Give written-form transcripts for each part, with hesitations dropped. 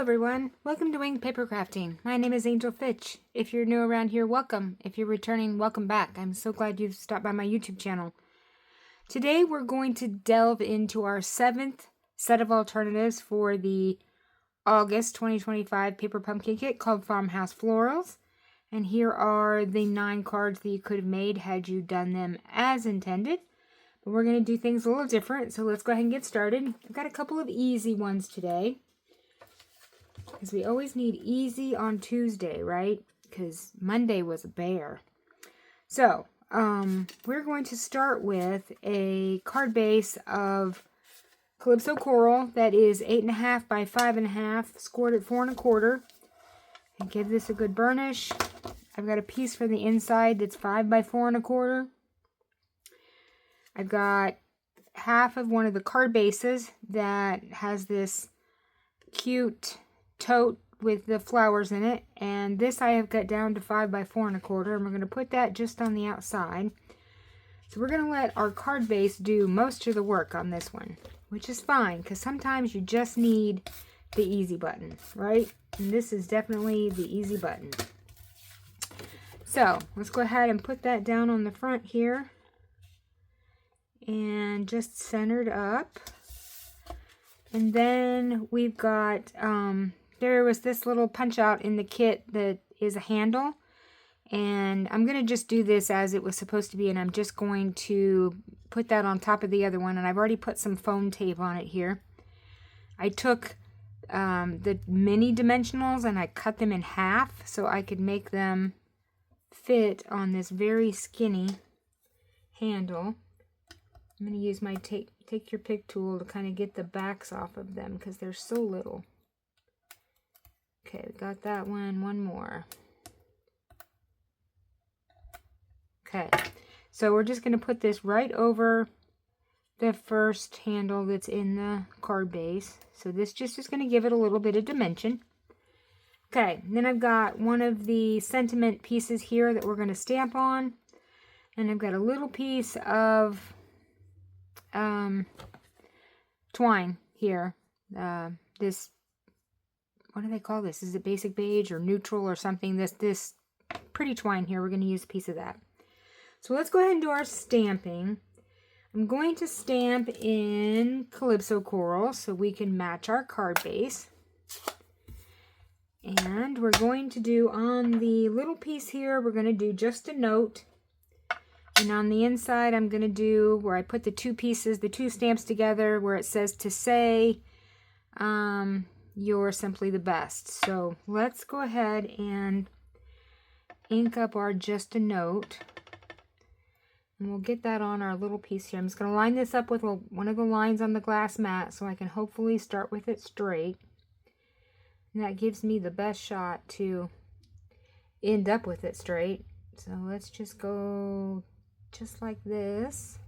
everyone, welcome to Winged Paper Crafting. My name is Angel Fitch. If you're new around here, welcome. If you're returning, welcome back. I'm so glad you've stopped by my YouTube channel. Today we're going to delve into our 7th set of alternatives for the August 2025 Paper Pumpkin Kit called Farmhouse Florals. And here are the 9 cards that you could have made had you done them as intended. But we're going to do things a little different, so let's go ahead and get started. I've got a couple of easy ones today, because we always need easy on Tuesday, right? Because Monday was a bear. So, we're going to start with a card base of Calypso Coral that is 8.5 by 5.5, scored at 4 1/4. And give this a good burnish. I've got a piece for the inside that's 5 by 4 1/4. I've got half of one of the card bases that has this cute tote with the flowers in it, and this I have cut down to 5 by 4 1/4, and we're going to put that just on the outside. So we're going to let our card base do most of the work on this one, which is fine, because sometimes you just need the easy button, right? And this is definitely the easy button. So let's go ahead and put that down on the front here and just centered up. And then we've got there was this little punch out in the kit that is a handle, and I'm going to just do this as it was supposed to be, and I'm just going to put that on top of the other one, and I've already put some foam tape on it here. I took the mini dimensionals and I cut them in half so I could make them fit on this very skinny handle. I'm going to use my take your pick tool to kind of get the backs off of them because they're so little. Okay, we got that one more. Okay, so we're just going to put this right over the first handle that's in the card base. So this just is going to give it a little bit of dimension. Okay, then I've got one of the sentiment pieces here that we're going to stamp on. And I've got a little piece of twine here. This, what do they call this? Is it basic beige or neutral or something? This pretty twine here, we're going to use a piece of that. So let's go ahead and do our stamping. I'm going to stamp in Calypso Coral so we can match our card base. And we're going to do on the little piece here, we're going to do just a note. And on the inside, I'm going to do where I put the two pieces, the two stamps together, where it says to say, you're simply the best. So let's go ahead and ink up our just a note. And we'll get that on our little piece here. I'm just going to line this up with one of the lines on the glass mat so I can hopefully start with it straight. And that gives me the best shot to end up with it straight. So let's just go just like this.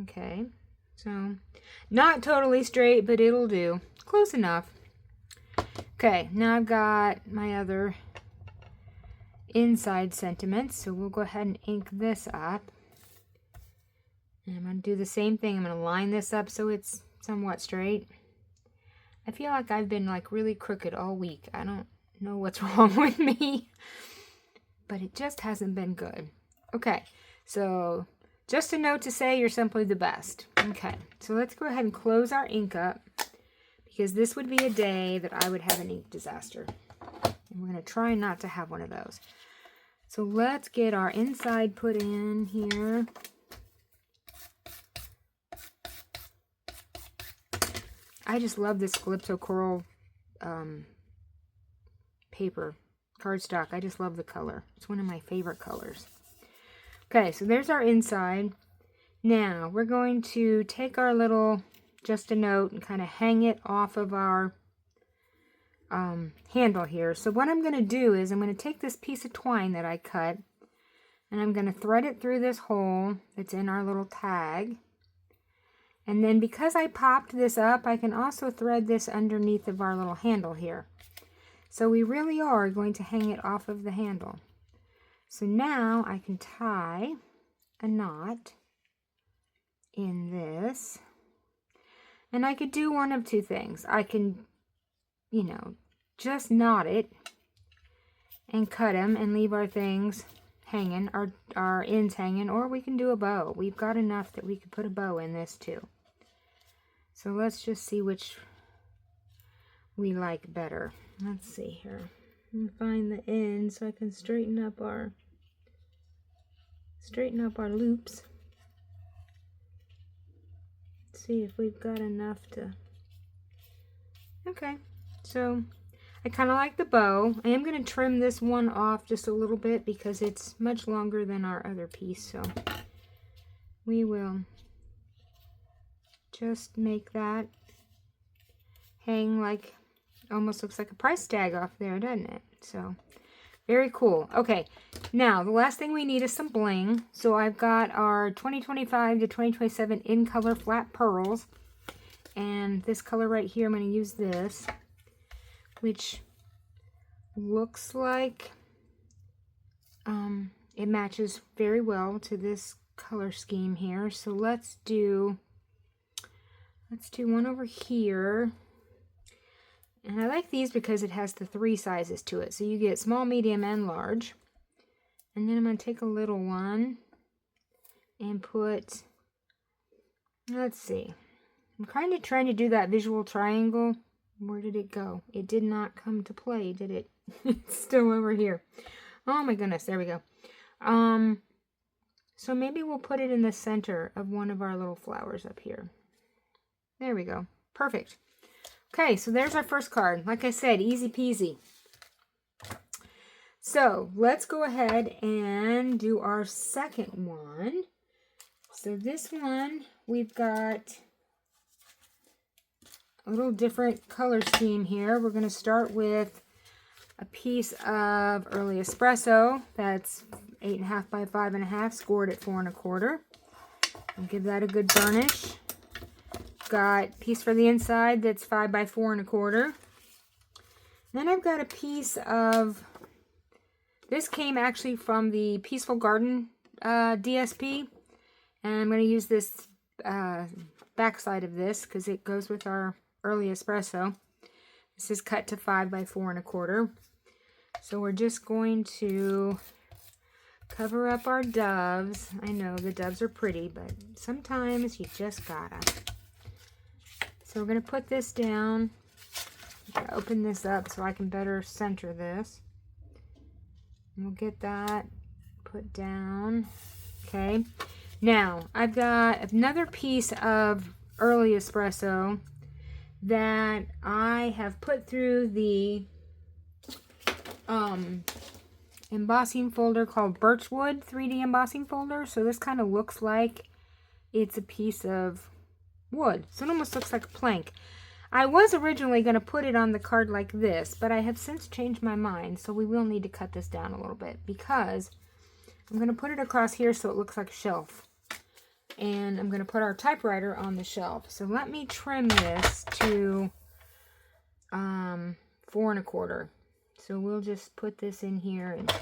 Okay, so not totally straight, but it'll do. Close enough. Okay, now I've got my other inside sentiments, so we'll go ahead and ink this up. And I'm going to do the same thing. I'm going to line this up so it's somewhat straight. I feel like I've been like really crooked all week. I don't know what's wrong with me, but it just hasn't been good. Okay, so just a note to say you're simply the best. Okay, so let's go ahead and close our ink up, because this would be a day that I would have an ink disaster. And we're going to try not to have one of those. So let's get our inside put in here. I just love this Calypso Coral paper cardstock. I just love the color. It's one of my favorite colors. Okay, so there's our inside. Now we're going to take our little just a note and kind of hang it off of our handle here. So what I'm going to do is I'm going to take this piece of twine that I cut, and I'm going to thread it through this hole that's in our little tag. And then because I popped this up, I can also thread this underneath of our little handle here. So we really are going to hang it off of the handle. So now I can tie a knot in this. And I could do one of two things. I can, you know, just knot it and cut them and leave our things hanging, our ends hanging, or we can do a bow. We've got enough that we could put a bow in this too. So let's just see which we like better. Let's see here. Let me find the end so I can straighten up our loops. See if we've got enough to. Okay, so I kind of like the bow. I am going to trim this one off just a little bit because it's much longer than our other piece, so we will just make that hang like, almost looks like a price tag off there, doesn't it? So very cool. Okay, now the last thing we need is some bling. So I've got our 2025 to 2027 in color flat pearls, and this color right here, I'm going to use this, which looks like it matches very well to this color scheme here. So let's do one over here. And I like these because it has the 3 sizes to it. So you get small, medium, and large. And then I'm going to take a little one and put, let's see. I'm kind of trying to do that visual triangle. Where did it go? It did not come to play, did it? It's still over here. Oh my goodness, there we go. So maybe we'll put it in the center of one of our little flowers up here. There we go. Perfect. Okay, so there's our first card. Like I said, easy peasy. So let's go ahead and do our second one. So this one, we've got a little different color scheme here. We're going to start with a piece of early espresso that's 8.5 by 5.5, scored at 4 1/4. I'll give that a good burnish. Got a piece for the inside that's 5 by 4 1/4. Then I've got a piece of, this came actually from the Peaceful Garden DSP, and I'm going to use this backside of this because it goes with our early espresso. This is cut to 5 by 4 1/4. So we're just going to cover up our doves. I know the doves are pretty, but sometimes you just gotta. So we're going to put this down. I'm gonna open this up so I can better center this. And we'll get that put down. Okay. Now, I've got another piece of early espresso that I have put through the embossing folder called Birchwood 3D embossing folder. So this kind of looks like it's a piece of wood. So it almost looks like a plank. I was originally going to put it on the card like this, but I have since changed my mind. So we will need to cut this down a little bit because I'm going to put it across here so it looks like a shelf. And I'm going to put our typewriter on the shelf. So let me trim this to 4 1/4. So we'll just put this in here and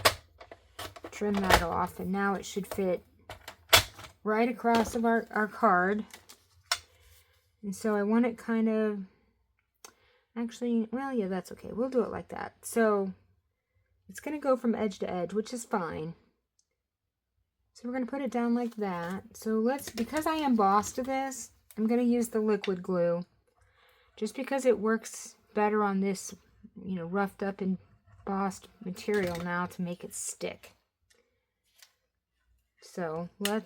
trim that off. And now it should fit right across of our card. And so I want it kind of, actually, well, yeah, that's okay. We'll do it like that. So it's going to go from edge to edge, which is fine. So we're going to put it down like that. So let's, because I embossed this, I'm going to use the liquid glue. Just because it works better on this, you know, roughed up embossed material now to make it stick. So we're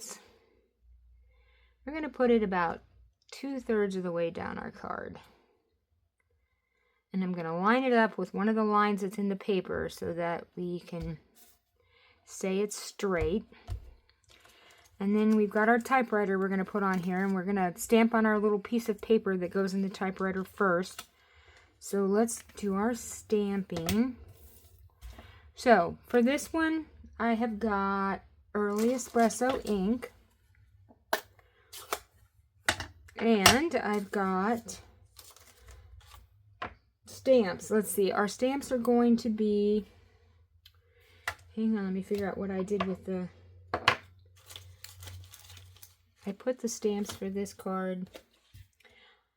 going to put it about 2/3 of the way down our card. And I'm going to line it up with one of the lines that's in the paper so that we can say it's straight. And then we've got our typewriter we're going to put on here, and we're going to stamp on our little piece of paper that goes in the typewriter first. So let's do our stamping. So for this one, I have got Early Espresso ink. And I've got stamps. Let's see. Our stamps are going to be, hang on, let me figure out what I did with the, I put the stamps for this card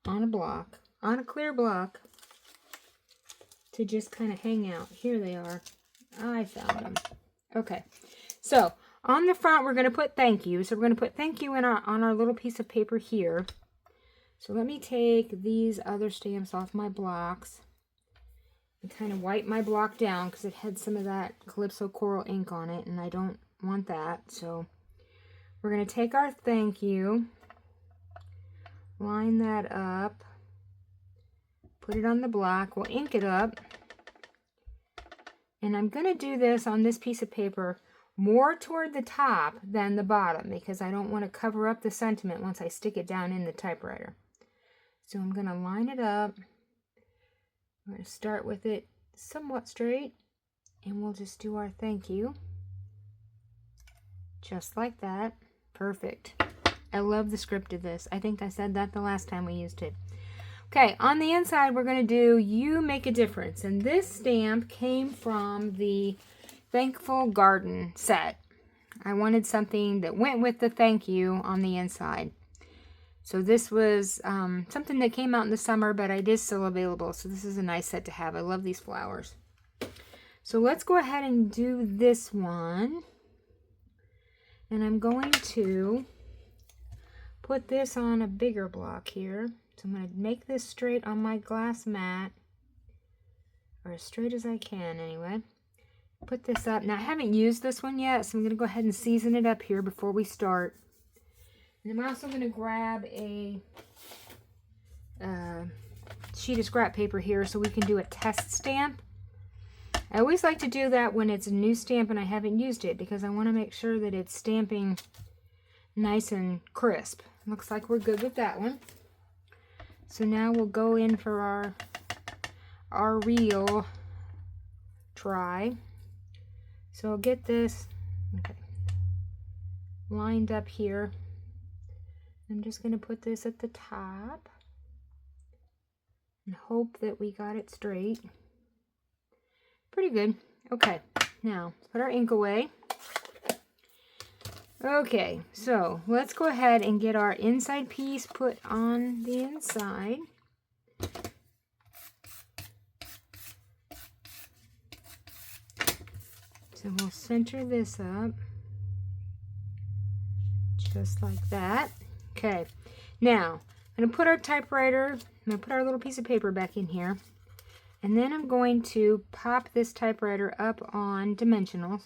on a block, on a clear block, to just kind of hang out. Here they are. I found them. Okay, so on the front we're going to put thank you. So we're going to put thank you on our little piece of paper here. So let me take these other stamps off my blocks and kind of wipe my block down because it had some of that Calypso Coral ink on it and I don't want that. So we're going to take our thank you, line that up, put it on the block, we'll ink it up, and I'm going to do this on this piece of paper more toward the top than the bottom because I don't want to cover up the sentiment once I stick it down in the typewriter. So I'm going to line it up. I'm going to start with it somewhat straight, and we'll just do our thank you. Just like that. Perfect. I love the script of this. I think I said that the last time we used it. Okay, on the inside we're going to do You Make a Difference. And this stamp came from the Thankful Garden set. I wanted something that went with the thank you on the inside. So this was something that came out in the summer, but it is still available. So this is a nice set to have. I love these flowers. So let's go ahead and do this one. And I'm going to put this on a bigger block here. So I'm going to make this straight on my glass mat, or as straight as I can anyway. Put this up. Now I haven't used this one yet, so I'm going to go ahead and season it up here before we start. And I'm also going to grab a sheet of scrap paper here so we can do a test stamp. I always like to do that when it's a new stamp and I haven't used it because I want to make sure that it's stamping nice and crisp. Looks like we're good with that one. So now we'll go in for our real try. So I'll get this lined up here. I'm just going to put this at the top and hope that we got it straight. Pretty good. Okay, now let's put our ink away. Okay, so let's go ahead and get our inside piece put on the inside. So we'll center this up just like that. Okay, now I'm going to put our typewriter, I'm going to put our little piece of paper back in here, and then I'm going to pop this typewriter up on dimensionals,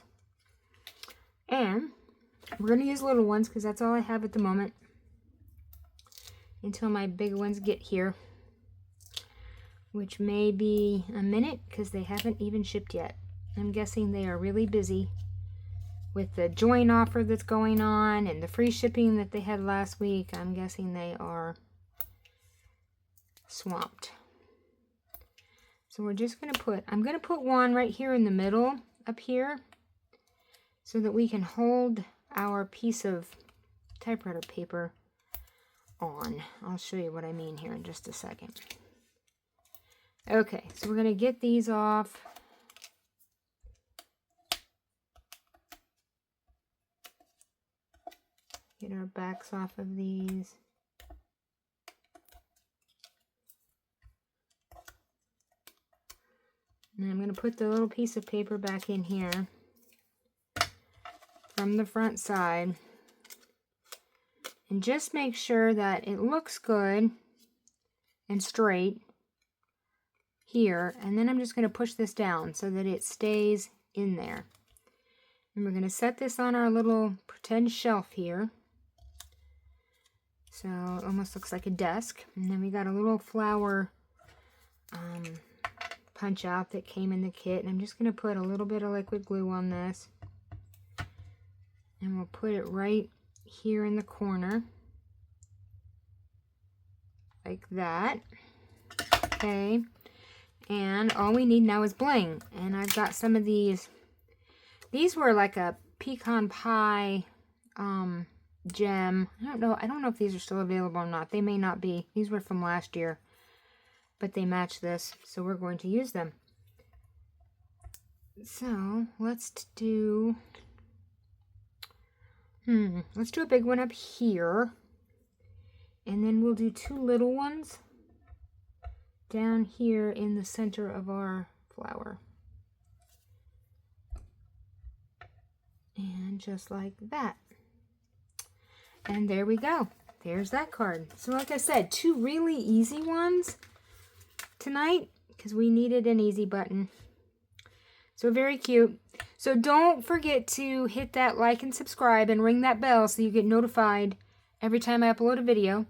and we're going to use little ones because that's all I have at the moment until my big ones get here, which may be a minute because they haven't even shipped yet. I'm guessing they are really busy with the join offer that's going on and the free shipping that they had last week. I'm guessing they are swamped. So we're just going to put, I'm going to put one right here in the middle up here so that we can hold our piece of typewriter paper on. I'll show you what I mean here in just a second. Okay, so we're going to get these off. Get our backs off of these. And I'm going to put the little piece of paper back in here from the front side. And just make sure that it looks good and straight here. And then I'm just going to push this down so that it stays in there. And we're going to set this on our little pretend shelf here. So it almost looks like a desk. And then we got a little flower punch out that came in the kit. And I'm just going to put a little bit of liquid glue on this. And we'll put it right here in the corner. Like that. Okay. And all we need now is bling. And I've got some of these. These were like a pecan pie gem. I don't know if these are still available or not. They may not be. These were from last year, but they match this, so we're going to use them. So let's do a big one up here, and then we'll do two little ones down here in the center of our flower. And just like that. And there we go. There's that card. So like I said, 2 really easy ones tonight because we needed an easy button. So very cute. So don't forget to hit that like and subscribe and ring that bell so you get notified every time I upload a video.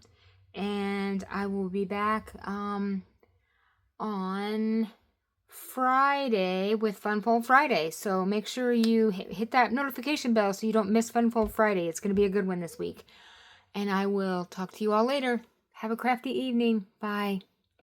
And I will be back on Friday with Funfold Friday. So make sure you hit that notification bell so you don't miss Funfold Friday. It's going to be a good one this week. And I will talk to you all later. Have a crafty evening. Bye.